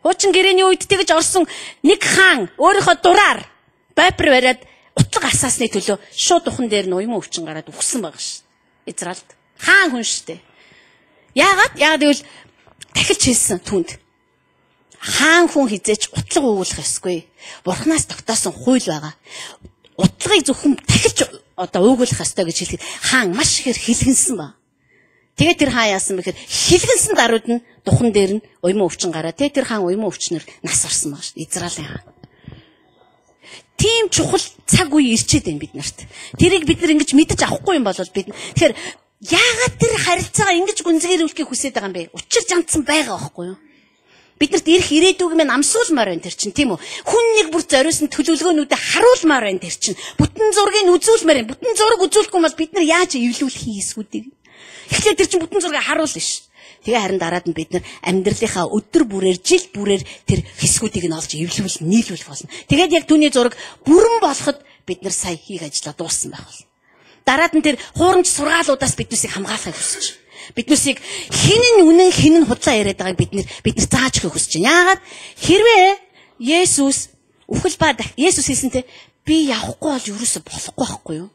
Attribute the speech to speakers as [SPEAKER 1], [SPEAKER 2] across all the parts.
[SPEAKER 1] Хуучин гэрээний үед тэгж орсон нэг хаан өөрийнхөө дураар байпар бариад утлаг асаасны төлөө шууд ухан дээр нь уйман өвчин гараад үхсэн байгаа ш. Израильд. Хаан хүн штэ. Яагаад гэвэл дахиж хэлсэн түнд. Хаан хүн хизээч утлаг уугуулах ёсгүй. Бурханаас тогтоосон хууль байгаа. Утлагыг зөвхөн дахиж уугуулах ёстой гэж хэлэхэд хаан маш ихээр хилгэнсэн ба. Тэгээд тэр хаан яасан бэхээр хилгэнсэн даруйд нь духан дээр нь уйман өвчин гараад тэр хаан уйман өвчнөр нас орсон байгаа шүү. Израилийн хаан. Тийм чухал цаг үе ирчээд байна бид нарт. Тэрийг бид нар ингэж мэдэж авахгүй юм бол бид тэгэхээр яагаад тэр харилцаагаа ингэж гүнзгийрүүлэхийг хүсэж байгаа юм бэ? Учир жандсан байгаа байхгүй юу? Биднэрт ирэх ирээдүг минь амсуулмаар байна тэр чинь тийм үү? Хүн нэг бүр зориулсан төлөвлөгөөнүүдэд харуулмаар байна тэр чинь. Бүтэн зургийг үзүүлмээр байна. Бүтэн зураг үзүүлэхгүй бол бид нар яаж эвлүүлэх хийсгүүдийг. Тэгэхээр тэр чинь бүтэн зургийг харуулна ш. Тэгээ харин дараад нь бид нар амьдралынхаа өдөр бүрээр жил бүрээр тэр хэсгүүдийг нь олж эвлүүл нийлүүлэх болно. Тэгээд яг түүний зураг бүрэн болоход бид нар сая хийх ажлаа дууссан байх болно. Дараад нь тэр хуурамч сургаалуудаас биднээсийг хамгаалахыг хүсэж байна. Биднээсийг хэн нь үнэн хэн нь худлаа яриад байгааг бид нар зааж өгөхийг хүсэж байна. Яагаад хэрвээ Есүс үхэл ба Есүс хэлсэнтэй би явахгүй бол ерөөсө болохгүй байхгүй юу?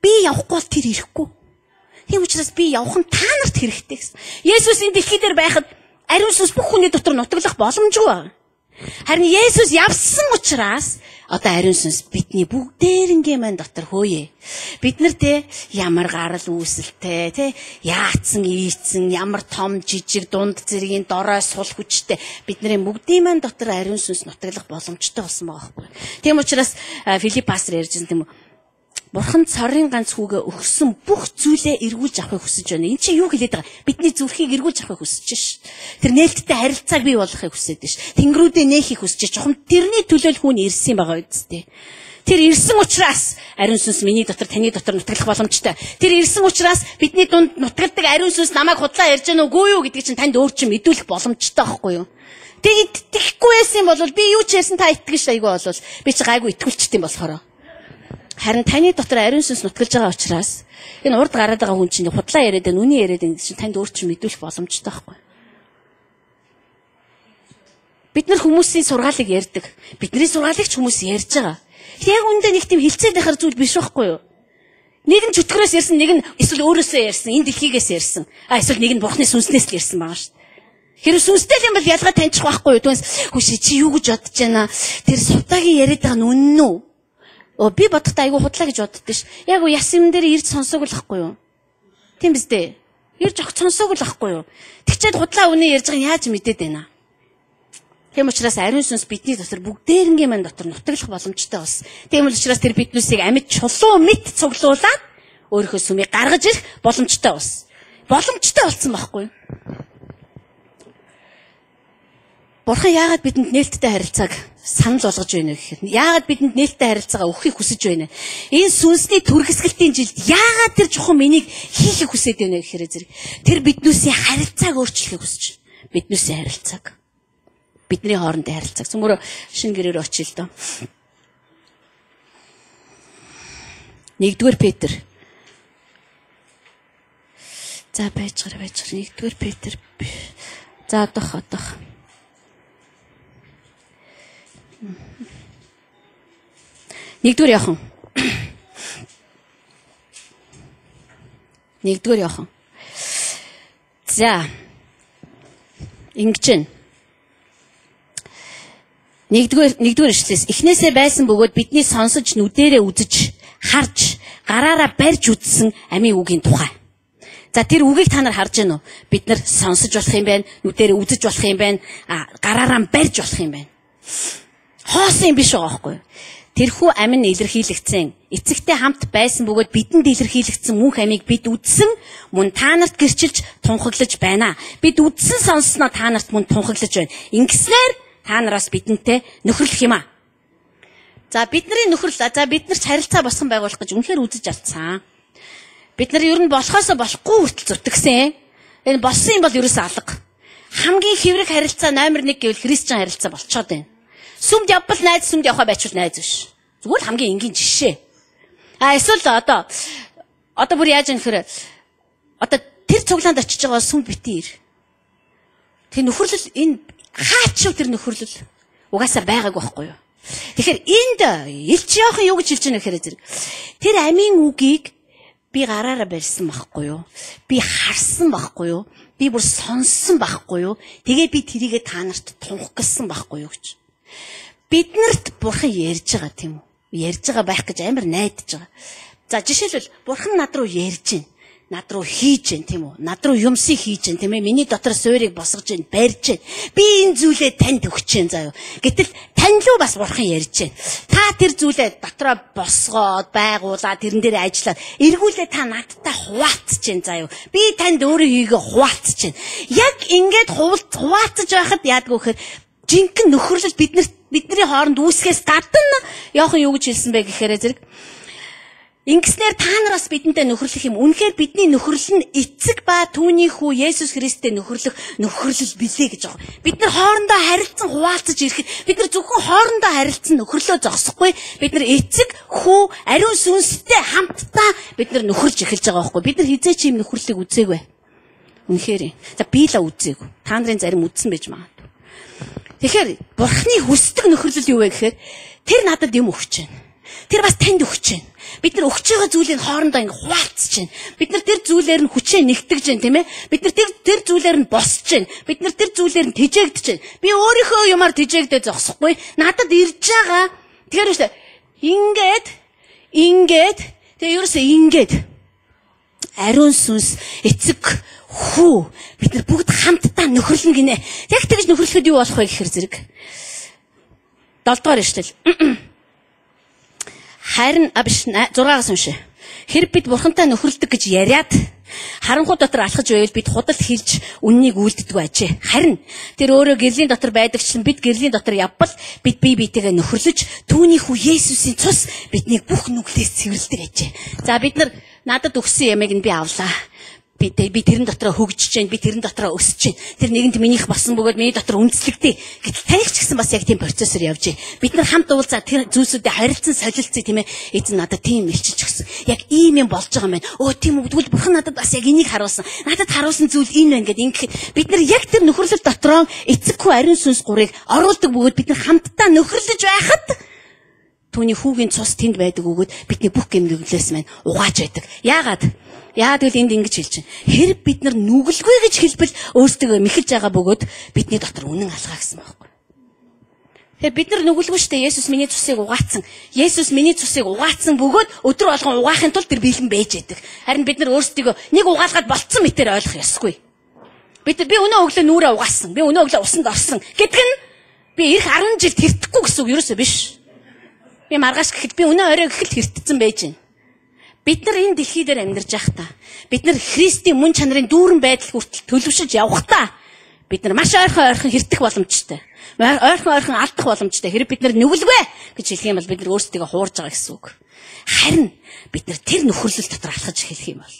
[SPEAKER 1] Би явахгүй бол тэр ирэхгүй. Тийм учраас би явах нь та нарт хэрэгтэй гэсэн. Есүс энэ дэлхий дээр байхад ариун сүнс бүх хүний дотор нутаглах боломжгүй байна. Харин Есүс явсан учраас одоо ариун сүнс бидний бүгдээрингээ мань дотор хөөе. Бид нар те ямар гарал үүсэлтэй те яатсан ийцэн ямар том жижиг дунд зэргийн дорой сул хүчтэй бидний бүгдийн мань дотор ариун сүнс нутаглах боломжтой болсон байгаа байхгүй. Тийм учраас Филипп пастор ярьжсэн тийм үү. Бурхан цорын ганц хүүгээ өгсөн бүх зүйлээ эргүүлж авахыг хүсэж байна. Энд чинь юу хэлээд байгаа? Бидний зүрхийг эргүүлж авахыг хүсэж ш. Тэр нээлттэй харилцааг бий болгохыг хүсэж ш. Тэнгэрүүдээ нээхийг хүсэж ш. Чухам тэрний төлөө хүн ирсэн байгаа үсттэй. Тэр ирсэн учраас ариун сүнс миний дотор таны дотор нутаглах боломжтой. Тэр ирсэн учраас бидний дунд нутагладаг ариун сүнс намайг худлаа ярьж гэнэ үгүй юу гэдгийг чинь танд өөр чинь мэдүүлэх боломжтой байхгүй юу? Тэгэхгүй байсан бол би юу ч ярьсан та итгэж айгүй болвол би чи гайгүй итгүүлчтэй юм болохоор. Харин таны дотор ариун сүнс нутгалж байгаа учраас энэ урд гараад байгаа хүн чинь худлаа яриад байна, үний яриад байна гэж танд өөр чинь мэдүүлэх боломжтой байхгүй. Бид нар хүмүүсийн сургаалыг ярьдаг. Бидний сургаалыг ч хүмүүс ярьж байгаа. Яг үндэ нэг тийм хилцээд байхаар зүйл биш байхгүй юу? Нэг нь чөтгөрөөс ярьсан, нэг нь эсвэл өөрөөсөө ярьсан, энэ дэлхийгээс ярьсан. Эсвэл нэг нь бурхны сүнснээс л ярьсан байгаа шүү дээ. Хэрвээ сүнстэй юм бол ялгаа таньчих байхгүй юу? Түүнээс хүшээ чи юу гэж бодож байна? Тэр сутагийн яриад байгаа нь үнэн үү? Би бодохдоо айгүй худлаа гэж боддоо ш. Яг уу яс юм дээр ирж сонсоог л ахгүй юу? Тийм биз дээ. Ирж авах сонсоог л ахгүй юу? Тэгчээд худлаа үнэ ярьж байгаа нь яаж мэдээд байна? Тийм учраас ариун сүнс бидний дотор бүгдээрингийн мань дотор нутаглах боломжтой болсон. Тийм учраас тэр биднээсийг амьд чулуу мэд цуглуулад өөрийнхөө сүмийг гаргаж ирэх боломжтой болсон. Боломжтой болсон байхгүй юу? Бурхан яагаад бидэнд нээлттэй харилцааг санал болгож байна вэ гэхээр яагаад бидэнд нээлттэй харилцаагаа өгөхийг хүсэж байна? Энэ сүнсний түргэсгэлтийн жилд яагаад тэр чухам энийг хийхийг хүсэж байна вэ гэхээр зэрэг тэр биднүүсийн харилцааг өөрчлөхийг хүсэж байна. Биднүүсийн харилцааг. Бидний хоорондын харилцааг. Цөмөрө шинэ гэрээр очие л доо. 1-р Петр. За байж гараа. 1-р Петр. За одох. 1-р Иохан. 1-р Иохан. За. Ингэж байна. 1-р эшлээс эхнээсээ байсан бөгөөд бидний сонсож нүдэрээ үзэж харж гараараа барьж үзсэн амийн үгийн тухай. За тэр үгийг та нар харж байна уу? Бид нар сонсож болох юм байна, нүдэрээ үзэж болох юм байна, гараараа барьж болох юм байна. Хоосон юм биш байгаа байхгүй юу? Тэрхүү амин илэрхийлэгдсэн эцэгтэй хамт байсан бөгөөд бидэнд илэрхийлэгдсэн мөнх амийг бид үдсэн мөн та нарт гэрчилж тунхаглаж байна. Бид үдсэн сонссноо та нарт мөн тунхаглаж байна. Ингэснээр та нараас бидэнтэй нөхөрлөх юм аа. За бидний нөхрөл бид нар ч харилцаа босгон байгуулах гэж үнэхээр үзэж алдсан. Бид нар ер нь болохоосоо болохгүй хүртэл зүтгэсэн. Энэ болсон юм бол ерөөсөө алга. Хамгийн хэврэг харилцаа номер 1 гэвэл христчэн харилцаа болчиход байна. Сүмд явбал найз, сүмд явахаа байчвал найз биш. Зүгээр л хамгийн энгийн жишээ. Эсвэл одоо бүр яаж юм гэхээр одоо тэр цуглаанд очиж байгаа сүмд битээ ир. Тэр нөхөрлөл энэ Хаач юу тэр нөхөрлөл угаасаа байгаагүй байхгүй юу? Тэгэхээр энд Илч Иохан юу гэж хэлж байна гэхээр зэрэг тэр амийн үгийг би гараараа барьсан байхгүй юу? Би харсан байхгүй юу? Би бүр сонссон байхгүй юу? Тэгээ би тэрийгэ та нарт тунхагласан байхгүй юу гэж. Биднэрт бурхан ярьж байгаа тийм үү? Ярьж байгаа байх гэж амар найдаж байгаа. За жишээлбэл бурхан над руу ярьж байна. Над руу хийж байна тийм үү? Над руу юмсыг хийж байна тийм ээ? Миний дотор суурийг босгож байна, барьж байна. Би энэ зүйлээ танд өгч байна заа юу. Гэтэл тань руу бас бурхан ярьж байна. Та тэр зүйлээ дотроо босгоод, байгуулаад, тэрэн дээр ажиллаад эргүүлээ та надтай хуваалцж байна заа юу. Би танд өөрөө хийгээ хуваалцж байна. Яг ингээд хуваалцж байхад яадгүй гэхээр жинхэнэ нөхөрлөл бидний хооронд үүсгээс гадна Иохан юу гэж хэлсэн бэ гэхээр зэрэг ингэснээр та нараас бидэнтэй нөхөрлөх юм. Үнэхээр бидний нөхөрлөл нь эцэг ба түүний хүү Есүс Христтэй нөхөрлөх нөхөрлөл билээ гэж байгаа. Бид нар хоорондоо харилцан хуваалцаж ирэхэд бид нар зөвхөн хоорондоо харилцсан нөхөрлөө зогсохгүй. Бид нар эцэг, хүү, ариун сүнстэй хамтдаа бид нар нөхөрлж эхэлж байгаа байхгүй. Бид нар хизээч юм нөхөрлөлийг үзээгүй. Үнэхээр. За би л үзээгүй. Та нарын зарим үзсэн байж магадгүй. Тэгэхээр бурхны хүсдэг нөхөрлөл юу вэ гэхээр тэр надад юм өгч байна. Тэр бас танд өгч байна. Бид нар өгч байгаа зүйлийг хоорондоо ингэ хуваалцж байна. Бид нар тэр зүйлээр нь хүчээ нэгтгэж байна, тийм ээ? Бид нар тэр зүйлээр нь босч байна. Бид нар тэр зүйлээр нь тэжээгдэж байна. Би өөрийнхөө юмар тэжээгдээ зогсохгүй. Надад ирж байгаа. Тэгэхээр үстэй ингээд тэгээ ерөөсөө ингээд ариун сүнс эцэг хүү бид нар бүгд хамтдаа нөхөрлөн гинэ. Яг тэгж нөхөрлөхөд юу болох вэ гэхээр зэрэг 7 дугаар ишлэл. Харин биш 6-аас уншаа. Хэрэг бид бурхантай нөхөрлөдөг гэж яриад харанхуй дотор алхаж байвал бид худал хэлж үннийг үлддэггүй ажээ. Харин тэр өөрөө гэрлийн дотор байдагчлан бид гэрлийн дотор явбал бид бие биетэйгээ нөхөрлөж түүний хүү Есүсийн цус биднийг бүх нүглээс цэвэрлдэг ажээ. За бид нар надад өгсөн ямыг нь би авлаа. Би тэрэн дотроо хөгжиж जैन, би тэрэн дотроо өсөж जैन. Тэр нэгэнт минийх болсон бөгөөд миний дотор үндэслэгдээ. Гэтэл таних ч гэсэн бас яг тийм процессор явж. Бид нар хамт уулзаа тэр зүйлсүүдэд харилцан солилцсон тийм ээ. Эзэн надад тийм илчилж өгсөн. Яг ийм юм болж байгаа юм байна. Өө тийм үгдвэл бурхан надад бас яг энийг харуулсан. Надад харуулсан зүйл энэ байна гэдэг ингэхэд бид нар яг тэр нөхөрлөл дотроо эцэгхүү ариун сүнс гурыг оруулдаг бөгөөд бид нар хамтдаа нөхөрлөж байхад түүний хүүгийн цус тэнд байдаг өгөөд бидний бүх гэмнүглээс маань угааж байдаг. Яагаад гэвэл энд ингэж хэлж байна. Хэрэг бид нар нүгэлгүй гэж хэлбэл өөрсдөө мэхэлж байгаа бөгөөд бидний дотор үнэн алгаа гэсэн байхгүй. Тэгэхээр бид нар нүгэлгүй штэ Есүс миний цусыг угаацсан. Есүс миний цусыг угаацсан бөгөөд өдөр болгон угаахын тулд тэр бэлэн байж яадаг. Харин бид нар өөрсдөө нэг угаалгаад болцсон мэтэр ойлгох ёсгүй. Би өнөө өглөө нүрээ угаасан. Би өнөө өглөө усанд орсон. Гэтэл нь би ирэх 10 жилд хэртэхгүй гэсэн үг ерөөсөө биш. Би маргааш гэхэд би өнөө орой гэхэд хэртцсэн байж байна. Бид нар энэ дэлхий дээр амьдарч байхдаа бид нар Христийн мөн чанарын дүүрэн байдал хүртэл төлөвшөж явхдаа бид нар маш ойрхон хэртэх боломжтой. Ойрхон алдах боломжтой. Хэрэг бид нар нүгэлгүй гэж хэлэх юм бол бид нар өөрсдөө хуурж байгаа гэсэн үг. Харин бид нар тэр нөхөрлөл дотор алхаж эхлэх юм бол.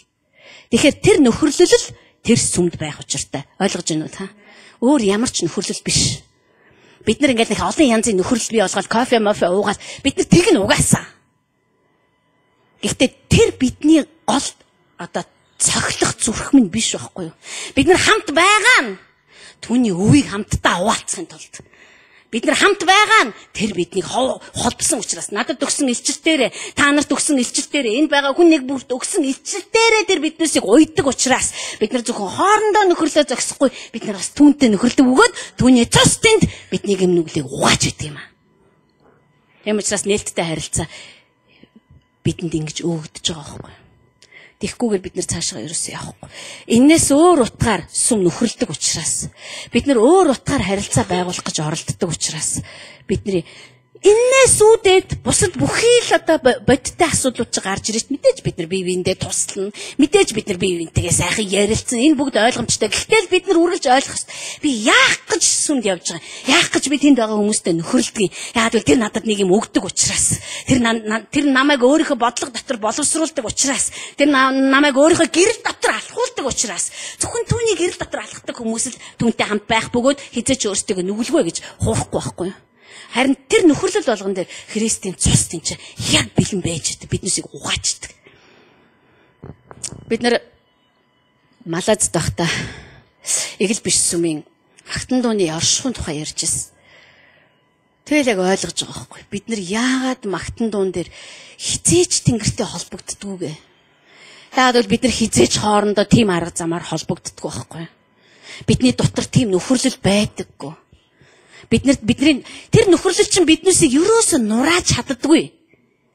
[SPEAKER 1] Тэгэхээр тэр нөхөрлөл тэр сүмд байх учиртай. Ойлгож байна уу та? Өөр ямар ч нөхөрлөл биш. Бид нар ингээд нэг олон янзын нөхөрлөл бий болгоод кофе уугаад бид нар тийг нь угаасаа. Гэхдээ тэр бидний гол цохилох зүрх минь биш байхгүй юу? Бид нар хамт байгаа нь түүний өвийг хамтдаа хуваалцахын тулд. Бид нар хамт байгаа нь тэр биднийг холбосон учраас надад өгсөн илчилтээрээ та нарт өгсөн илчилтээрээ энд байгаа хүн нэг бүрт өгсөн илчилтээрээ тэр биднээсийг уйдаг учраас бид нар зөвхөн хоорондоо нөхөрлөө зогсохгүй бид нар бас түүнтэй нөхөрлөв өгөөд түүний цус тэнд бидний гэмнүглийг угааж идэг юм аа. Тэм учраас нээлттэй харилцаа бидэнд ингэж өгөгдөж байгаа байхгүй. Тэгэхгүйгээр бид нар цаашаа ерөөсөө явахгүй. Иннээс өөр утгаар сүм нөхөрлөдөг учраас бид нар өөр утгаар харилцаа байгуулах гэж оролддог учраас бидний иннээс үүдээд бусад бүхий л бодиттой асуудлууд ч гарч ирж мэдээж бид нар бие биендээ туслана. Мэдээж бид нар бие биентэйгээ сайхан ярилцсан. Энэ бүгд ойлгомжтой. Гэхдээ бид нар үргэлж ойлгох хэрэгтэй. Би яах гэж сүмд явж байгаа. Яах гэж би тэнд байгаа хүмүүстэй нөхөрлөдөг. Яагаад гэвэл тэр надад нэг юм өгдөг учраас. Тэр намайг өөрийнхөө бодлого дотор боловсруулдаг учраас. Тэр намайг өөрийнхөө гэрэл дотор алхуулдаг учраас. Зөвхөн түүний гэрэл дотор алхдаг хүмүүс л түүнтэй хамт байх бөгөөд хизээч өөрсдөө нүгэлгүй гэж хуурахгүй байхгүй юу? Харин тэр нөхөрлөл болгон дээр Христийн цус тэнцээ яг бэлэн байж байгаа. Биднээсийг угаачдаг. Бид нар Малазд байхдаа Эгэл биш сүмийн магтан дууны оршихуйн тухай ярьжсэн. Тэгэл яг ойлгож байгаа байхгүй. Бид нар яагаад магтан дуун дээр хизээч Тэнгэртэй холбогддгүйгээ. Яагаад бол бид нар хизээч хоорондоо тийм арга замаар холбогддггүй байхгүй. Бидний дотор тийм нөхөрлөл байдаггүй. Бидний тэр нөхөрлөл чинь биднээсээ ерөөсөө нурааж чаддаггүй.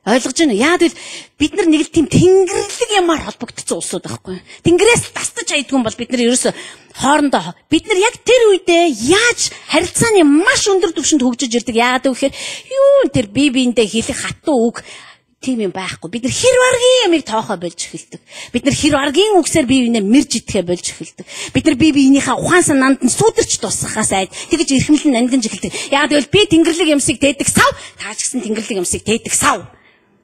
[SPEAKER 1] Ойлгож байна уу? Яагаад гэвэл бид нар нэг л тийм тэнгэрлэг ямаар холбогдсон улсууд байхгүй. Тэнгэрээс тасдаж хайдгүй бол бид нар ерөөсөө хоорондоо бид нар яг тэр үедээ яаж харилцааны маш өндөр түвшинд хөгжиж ирдэг. Яагаад гэвэл юу тэр бие биендээ хэлэх хатуу үг тийм юм байхгүй. Бид нар хэр варгийн ямыг тоохоо болж эхэлдэг. Бид нар хэр варгийн үгсээр бие биенээ мэрж идэхэ болж эхэлдэг. Бид нар бие биенийхээ ухаан санаанд нь сүудэрч тусахаас айд тэгж эрхэмлэн ангинж эхэлдэг. Яагаад гэвэл би тэнгэрлэг юмсыг дээдэг сав, таа ч гэсэн тэнгэрлэг юмсыг дээдэг сав.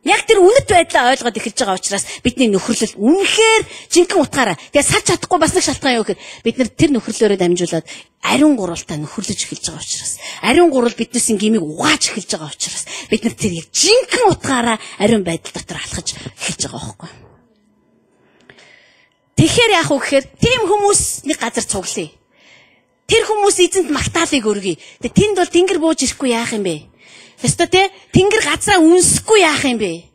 [SPEAKER 1] Яг тэр үнэт байдлаа ойлгоод эхэлж байгаа учраас бидний нөхөрлөл үнэхээр жинхэнэ утгаараа тэгээ салж чадахгүй бас нэг шалтгаан юу гэхээр бид нар тэр нөхөрлөөрөө дамжуулаад ариун гурвалтай нөхөрлөж эхэлж байгаа учраас ариун гурвал биднээс гимиг угааж эхэлж байгаа учраас бид нар тэр яг жинхэнэ утгаараа ариун байдал дотор алхаж эхэлж байгаа байхгүй. Тэгэхээр яах вэ гэхээр тийм хүмүүсний газар цуглая. Тэр хүмүүс эзэнт магтаалыг өргөе. Тэгээ тэнд бол тэнгэр бууж ирэхгүй яах юм бэ? Хэвээ тэ тэнгэр газраа үнсэхгүй яах юм бэ?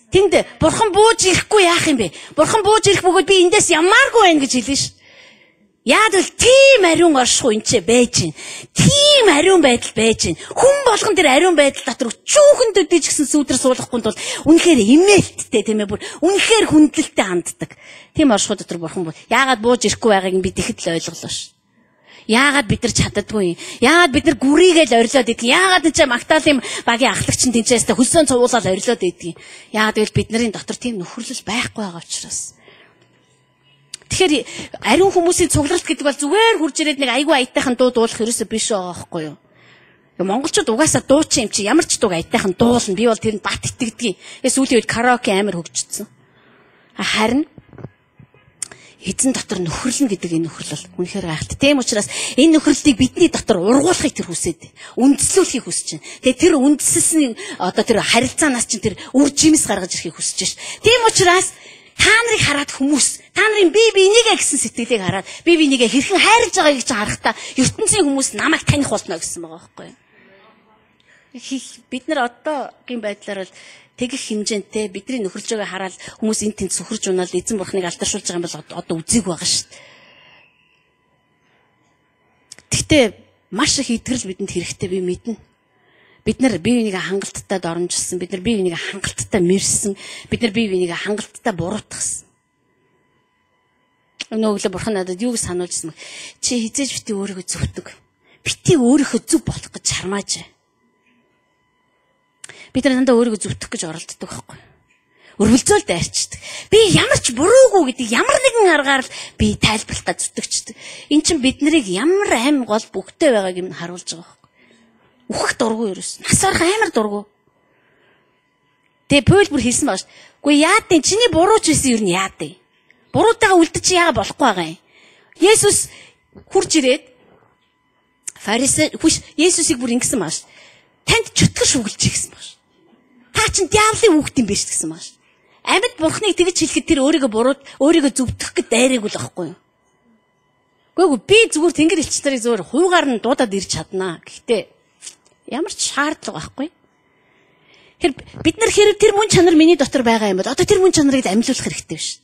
[SPEAKER 1] Тэнд бурхан бууж ирэхгүй яах юм бэ? Бурхан бууж ирэх бөгөөд би эндээс ямааргүй байна гэж хэлнэ ш. Яад бол тийм ариун оршихуй энэ ч байж гин. Тийм ариун байдал байж гин. Хүн болгон тэр ариун байдал дотор өчүүхэн төдийж гисэн сүудэр суулгахгүй тул үнэхээр имээлттэй тийм ээ бүр үнэхээр хүндлэлтэй ханддаг. Тийм оршихуй дотор бурхан буу. Яагаад бууж ирэхгүй байгааг би тэгэхэд л ойлголоо ш. Яагаад бид нар чаддаггүй юм? Яагаад бид нар гүрийгээл орилоод идэх? Яагаад энэ магтаалын багийн ахлагч нь тэнцээстэй хөлсөөн цувуулаад орилоод идэх юм? Яагаад гэвэл бидний дотор тийм нөхөрлөл байхгүй байгаа учраас. Тэгэхээр ариун хүмүүсийн цугларалт гэдэг бол зүгээр хурж ирээд нэг айгүй аятайхан дуу дуулах ерөөсөө биш байгаа байхгүй юу? Монголчууд угаасаа дуучин юм чи ямар ч дууг аятайхан дуулна. Би бол тэрэнд бат итгэдэг. Сүүлийн үед караоке амар хөгжсөн. Харин эзэн дотор нөхөрлөн гэдэг энэ нөхөрлөл үнэхээр гайхалтай. Тийм учраас энэ нөхөрлөлтийг бидний дотор ургуулахыг тэр хүсээд, үндэслүүлэхийг хүсэж байна. Тэгээ тэр үндэслэсний одоо тэр харилцаанаас чинь тэр үр жимс гаргаж ирэхийг хүсэж байна. Тийм учраас та нарыг хараад хүмүүс, та нарын бие бинийгээ гэсэн сэтгэлийг хараад бие бинийгээ хэрхэн хайрлаж байгааг чинь харахтаа ертөнцийн хүмүүс намайг таних болно гэсэн байгаа байхгүй юу? Бид нар одоогийн байдлаар бол тэгэх хэмжээнтэй бидний нөхөрлж байгааг хараад хүмүүс энэ тэнд сөхөрж унаал эзэн бурхныг алдаршуулж байгаа юм бол одоо үзег байгаа шүү дээ. Гэхдээ маш их итгэл бидэнд хэрэгтэй би мэднэ. Бид нар бие биенийг хангалттай доромжилсан, бид нар бие биенийг хангалттай мэрсэн, бид нар бие биенийг хангалттай буруутгасан. Өнөөгөө бурхан надад юу гэж сануулжсэн бэ? Чи хизээж бити өөрийгөө зөвтөг. Бити өөрийнхөө зөв болох гэж чармааж. Бид нар дандаа өөрийгөө зүтгэх гэж оролддог байхгүй. Өргөлзөөл дайрчдаг. Би ямар ч буруугүй гэдэг ямар нэгэн аргаар л би тайлбарлах гэж зүтгэждэг. Эн чинь бид нарыг ямар аим гол бүгдтэй байгааг юм харуулж байгаа байхгүй. Үхэх дургүй ерөөс. Нас барах амар дургүй. Тэгээ Паул бүр хэлсэн байна шүү. Үгүй яад вэ? Чиний бурууч байсан юу яад вэ? Буруутайгаа үлдэж чи яага болохгүй байгаа юм. Есүс хурж ирээд фарисей Есүсийг бүр ингэсэн байна шүү. Танд чөтгөр шүглэж гэсэн байна. Та чинь диавлын хүүхд юм биш гэсэн байна. Амьд бурхныг тэгж хэлэхэд тэр өөрийгөө зөвдөх гэж дайраагүй л байхгүй юу? Үгүй би зүгээр тэнгэр элч нарыг зүгээр хуугаар нь дуудаад ирж чаднаа. Гэхдээ ямар ч шаардлага байхгүй. Тэр бид нар хэрэг тэр мөн чанар миний дотор байгаа юм бол одоо тэр мөн чанарыг амьлуулах хэрэгтэй биш.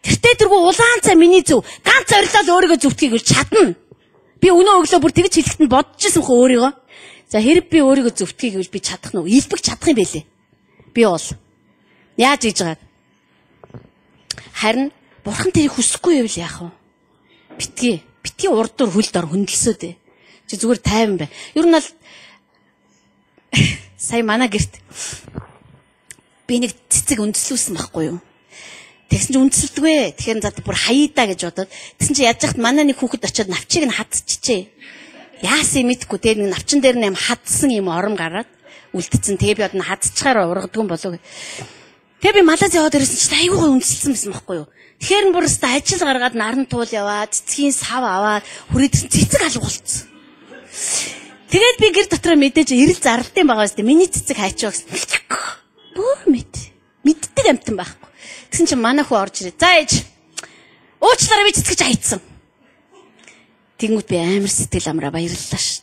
[SPEAKER 1] Тэртээ тэргүй улаан цай миний зөв ганц орилол өөрийгөө зөвтгий гэж чадна. Би өнөө өглөө бүр тэгж хэлэхэд нь бодож ирсэн хөө өөрийгөө. За хэрэг би өөрийгөө зөвтгий гэвэл би чадах нь уу? Илбэг чадах юм байлээ. Би бол яаж хийж байгаа? Харин бурхан тэрийг хүсэхгүй байвал яах вэ? Битгий урд дур хөл дор хөндлөсөөд. Чи зүгээр тайван бай. Ер нь бол сая манай гэрт би нэг цэцэг үндэслүүлсэн байхгүй юу? Тэгсэн чи үндэслэдэгвэ. Тэгэхээр за бүр хаяадаа гэж бодоод тэгсэн чи яаж яхад манай нэг хүүхэд очиод навчийг нь хадчихжээ. Яасан мэдгүй тэгээ нэг навчин дээр нэм хадсан юм ором гараад үлдсэн. Тэгээ би одоо хадчихаар ургадгүй болов. Тэгээ би Малайз яваад ирсэн чинь айгуугаа үндэслсэн байсан байхгүй юу? Тэгэхээр бүр өстө ажил гаргаад наран туул яваад цэцгийн сав аваад хүрээд цэцэг алга болцсон. Тэгээд би гэр дотроо мэдээж эрэл зарлтын байгаа шүү дээ. Миний цэцэг хайчаа гэсэн. Бүр мэддэг амтан байхгүй. Тэгсэн чинь манай хүү орж ирээ. За ээж уучлаарай би цэцгэж хайцсан. Тэнгүүт би амар сэтгэл амраа баярлалаа ш.